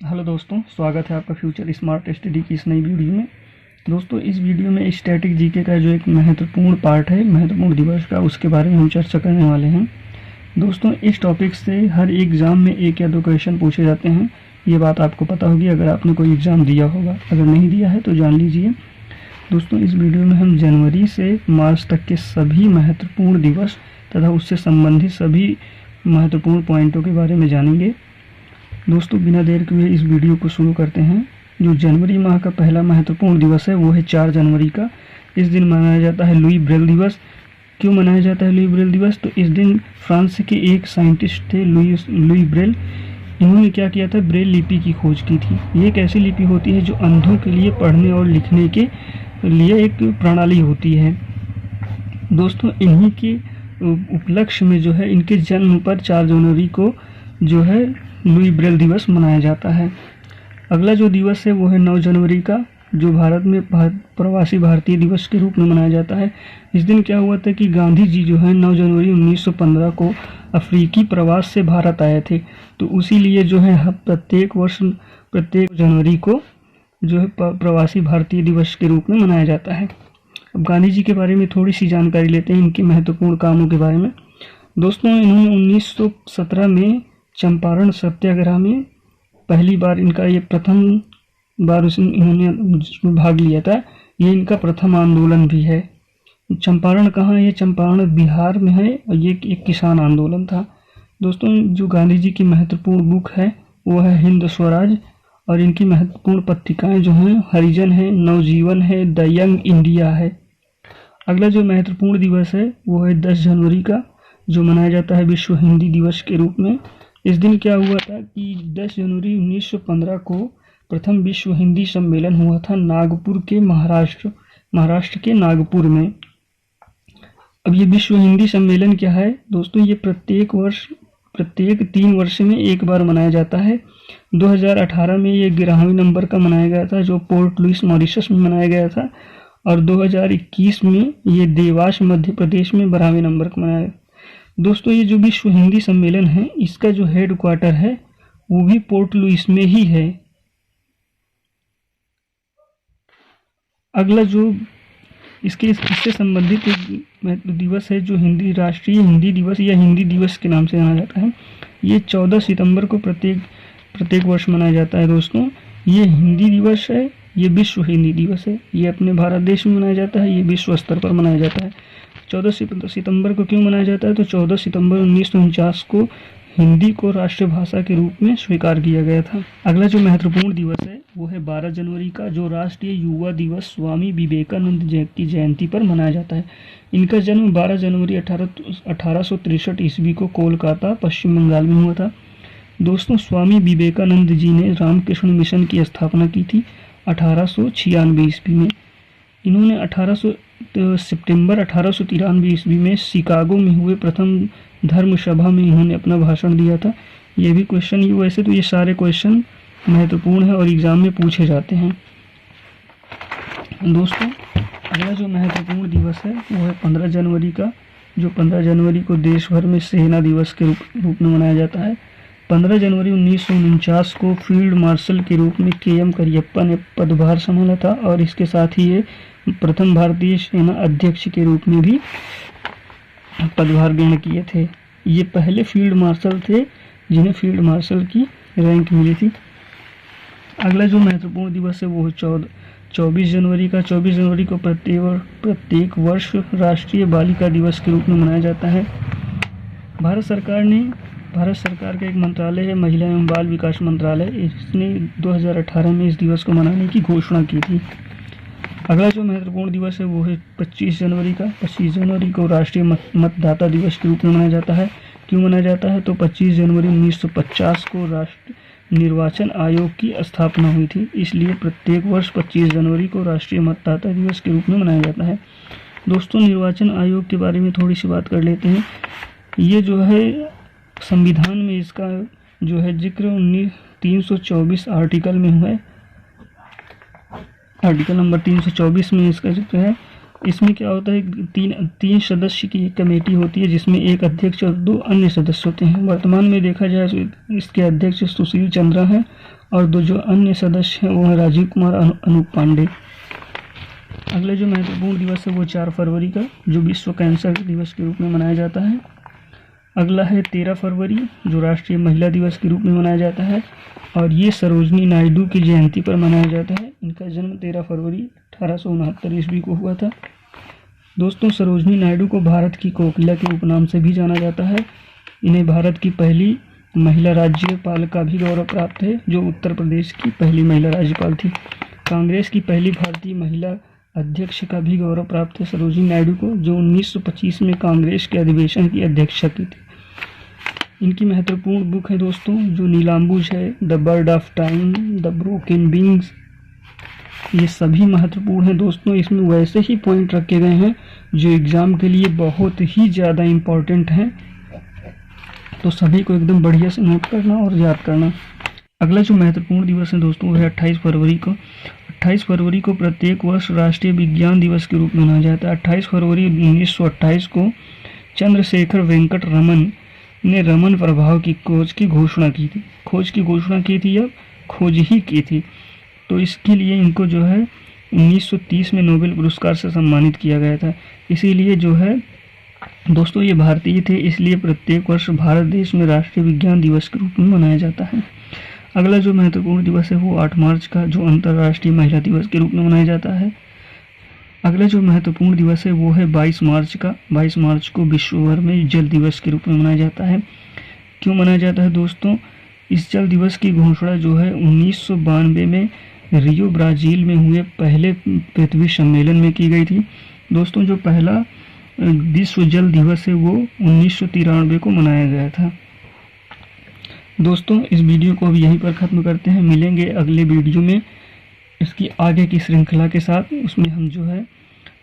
Hello दोस्तों, स्वागत है आपका फ्यूचर स्मार्ट स्टडी की इस नई वीडियो में। दोस्तों, इस वीडियो में स्टैटिक जीके का जो एक महत्वपूर्ण पार्ट है, महत्वपूर्ण दिवस का, उसके बारे में हम चर्चा करने वाले हैं। दोस्तों, इस टॉपिक से हर एग्ज़ाम में 1 या 2 क्वेश्चन पूछे जाते हैं। ये बात आपको पता होगी अगर आपने कोई एग्ज़ाम दिया होगा, अगर नहीं दिया है तो जान लीजिए। दोस्तों, इस वीडियो में हम जनवरी से मार्च तक के सभी महत्वपूर्ण दिवस तथा उससे संबंधित सभी महत्वपूर्ण पॉइंटों के बारे में जानेंगे। दोस्तों, बिना देर किए इस वीडियो को शुरू करते हैं। जो जनवरी माह का पहला महत्वपूर्ण दिवस है वो है 4 जनवरी का। इस दिन मनाया जाता है लुई ब्रेल दिवस। क्यों मनाया जाता है लुई ब्रेल दिवस? तो इस दिन फ्रांस के एक साइंटिस्ट थे लुई ब्रेल। इन्होंने क्या किया था? ब्रेल लिपि की खोज की थी। ये एक ऐसी लिपि होती है जो अंधों के लिए पढ़ने और लिखने के लिए एक प्रणाली होती है। दोस्तों, इन्हीं के उपलक्ष्य में जो है इनके जन्म पर 4 जनवरी को जो है लुई ब्रेल दिवस मनाया जाता है। अगला जो दिवस है वो है 9 जनवरी का, जो भारत में प्रवासी भारतीय दिवस के रूप में मनाया जाता है। इस दिन क्या हुआ था कि गांधी जी जो है 9 जनवरी 1915 को अफ्रीकी प्रवास से भारत आए थे। तो उसी लिए जो है प्रत्येक वर्ष प्रत्येक जनवरी को जो है प्रवासी भारतीय दिवस के रूप में मनाया जाता है। अब गांधी जी के बारे में थोड़ी सी जानकारी लेते हैं, इनके महत्वपूर्ण कामों के बारे में। दोस्तों, इन्होंने 1917 में चंपारण सत्याग्रह में पहली बार इनका ये प्रथम बार इन्होंने भाग लिया था। ये इनका प्रथम आंदोलन भी है। चंपारण कहाँ है? ये चंपारण बिहार में है और ये एक किसान आंदोलन था। दोस्तों, जो गांधी जी की महत्वपूर्ण बुक है वो है हिंद स्वराज, और इनकी महत्वपूर्ण पत्रिकाएं जो हैं हरिजन है, नवजीवन है, द यंग इंडिया है। अगला जो महत्वपूर्ण दिवस है वो है 10 जनवरी का, जो मनाया जाता है विश्व हिंदी दिवस के रूप में। इस दिन क्या हुआ था कि 10 जनवरी 1915 को प्रथम विश्व हिंदी सम्मेलन हुआ था नागपुर के महाराष्ट्र के नागपुर में। अब ये विश्व हिंदी सम्मेलन क्या है दोस्तों? ये प्रत्येक 3 वर्ष में एक बार मनाया जाता है। 2018 में ये 11वें नंबर का मनाया गया था, जो पोर्ट लुइस मॉरिशस में मनाया गया था, और 2021 में ये देवास मध्य प्रदेश में 12वें नंबर का मनाया गया। दोस्तों, ये जो विश्व हिंदी सम्मेलन है इसका जो हेड क्वार्टर है वो भी पोर्ट लुइस में ही है। अगला जो इससे संबंधित एक दिवस है जो राष्ट्रीय हिंदी दिवस या हिंदी दिवस के नाम से जाना जाता है। ये 14 सितंबर को प्रत्येक वर्ष मनाया जाता है। दोस्तों, ये हिंदी दिवस है, ये विश्व हिंदी दिवस है। ये अपने भारत देश में मनाया जाता है, ये विश्व स्तर पर मनाया जाता है। 14 सितंबर को क्यों मनाया जाता है? तो 14 सितंबर 1949 को हिंदी को राष्ट्रीय भाषा के रूप में स्वीकार किया गया था। अगला जो महत्वपूर्ण दिवस है वो है 12 जनवरी का, जो राष्ट्रीय युवा दिवस स्वामी विवेकानंद की जयंती पर मनाया जाता है। इनका जन्म 12 जनवरी 1863 ईस्वी को कोलकाता, पश्चिम बंगाल में हुआ था। दोस्तों, स्वामी विवेकानंद जी ने रामकृष्ण मिशन की स्थापना की थी 1896 ईस्वी में। इन्होंने सितंबर 1893 ईस्वी में शिकागो में हुए प्रथम धर्म सभा में इन्होंने अपना भाषण दिया था। ये भी क्वेश्चन, वैसे तो ये सारे क्वेश्चन महत्वपूर्ण है और एग्जाम में पूछे जाते हैं। दोस्तों, अगला जो महत्वपूर्ण दिवस है वो है 15 जनवरी का, जो 15 जनवरी को देश भर में सेना दिवस के रूप में मनाया जाता है। 15 जनवरी 1949 को फील्ड मार्शल के रूप में KM करियप्पा ने पदभार संभाला था, और इसके साथ ही ये प्रथम भारतीय सेना अध्यक्ष के रूप में भी पदभार ग्रहण किए थे। ये पहले फील्ड मार्शल थे जिन्हें फील्ड मार्शल की रैंक मिली थी। अगला जो महत्वपूर्ण दिवस है वो है 24 जनवरी का। 24 जनवरी को प्रत्येक वर्ष राष्ट्रीय बालिका दिवस के रूप में मनाया जाता है। भारत सरकार का एक मंत्रालय है, महिला एवं बाल विकास मंत्रालय। इसने 2018 में इस दिवस को मनाने की घोषणा की थी। अगला जो महत्वपूर्ण दिवस है वो है 25 जनवरी का। 25 जनवरी को राष्ट्रीय मतदाता दिवस के रूप में मनाया जाता है। क्यों मनाया जाता है? तो 25 जनवरी 1950 को राष्ट्रीय निर्वाचन आयोग की स्थापना हुई थी, इसलिए प्रत्येक वर्ष 25 जनवरी को राष्ट्रीय मतदाता दिवस के रूप में मनाया जाता है। दोस्तों, निर्वाचन आयोग के बारे में थोड़ी सी बात कर लेते हैं। ये जो है संविधान में इसका जो है जिक्र 324 आर्टिकल में हुआ है। आर्टिकल नंबर 324 में इसका जिक्र है। इसमें क्या होता है, तीन सदस्य की एक कमेटी होती है जिसमें एक अध्यक्ष और 2 अन्य सदस्य होते हैं। वर्तमान में देखा जाए तो इसके अध्यक्ष सुशील चंद्रा हैं और दो जो अन्य सदस्य हैं वो हैं राजीव कुमार, अनूप पांडे। अगला जो महत्वपूर्ण दिवस है वो 4 फरवरी का, जो विश्व कैंसर दिवस के रूप में मनाया जाता है। अगला है 13 फरवरी, जो राष्ट्रीय महिला दिवस के रूप में मनाया जाता है, और ये सरोजनी नायडू की जयंती पर मनाया जाता है। इनका जन्म 13 फरवरी 1869 ईस्वी को हुआ था। दोस्तों, सरोजनी नायडू को भारत की कोकिला के उपनाम से भी जाना जाता है। इन्हें भारत की पहली महिला राज्यपाल का भी गौरव प्राप्त है, जो उत्तर प्रदेश की पहली महिला राज्यपाल थी। कांग्रेस की पहली भारतीय महिला अध्यक्ष का भी गौरव प्राप्त है सरोजनी नायडू को, जो 1925 में कांग्रेस के अधिवेशन की अध्यक्षता की थी। इनकी महत्वपूर्ण बुक है दोस्तों, जो नीलाम्बुज है, the bird of time, the broken wings, ये सभी महत्वपूर्ण हैं दोस्तों। इसमें वैसे ही पॉइंट रखे गए हैं जो एग्ज़ाम के लिए बहुत ही ज़्यादा इम्पोर्टेंट हैं, तो सभी को एकदम बढ़िया से नोट करना और याद करना। अगला जो महत्वपूर्ण दिवस है दोस्तों वो है 28 फरवरी को। 28 फरवरी को प्रत्येक वर्ष राष्ट्रीय विज्ञान दिवस के रूप में मनाया जाता है। 28 फरवरी 1928 को चंद्रशेखर वेंकट रमन ने रमन प्रभाव की खोज की घोषणा की थी। या खोज ही की थी, तो इसके लिए इनको जो है 1930 में नोबेल पुरस्कार से सम्मानित किया गया था। इसीलिए जो है दोस्तों ये भारतीय थे, इसलिए प्रत्येक वर्ष भारत देश में राष्ट्रीय विज्ञान दिवस के रूप में मनाया जाता है। अगला जो महत्वपूर्ण दिवस है वो 8 मार्च का, जो अंतर्राष्ट्रीय महिला दिवस के रूप में मनाया जाता है। अगला जो महत्वपूर्ण दिवस है वो है 22 मार्च का। 22 मार्च को विश्व भर में जल दिवस के रूप में मनाया जाता है। क्यों मनाया जाता है दोस्तों? इस जल दिवस की घोषणा जो है 1992 में रियो ब्राज़ील में हुए पहले पृथ्वी सम्मेलन में की गई थी। दोस्तों, जो पहला विश्व जल दिवस है वो 1993 को मनाया गया था। दोस्तों, इस वीडियो को अब यहीं पर ख़त्म करते हैं। मिलेंगे अगले वीडियो में इसकी आगे की श्रृंखला के साथ। उसमें हम जो है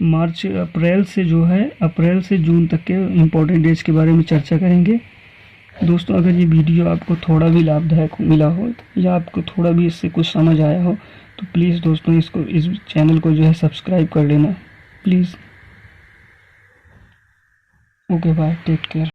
अप्रैल से जून तक के इम्पोर्टेंट डेज के बारे में चर्चा करेंगे। दोस्तों, अगर ये वीडियो आपको थोड़ा भी लाभदायक मिला हो या आपको थोड़ा भी इससे कुछ समझ आया हो तो प्लीज़ दोस्तों इस चैनल को जो है सब्सक्राइब कर लेना please. Okay bye, take care.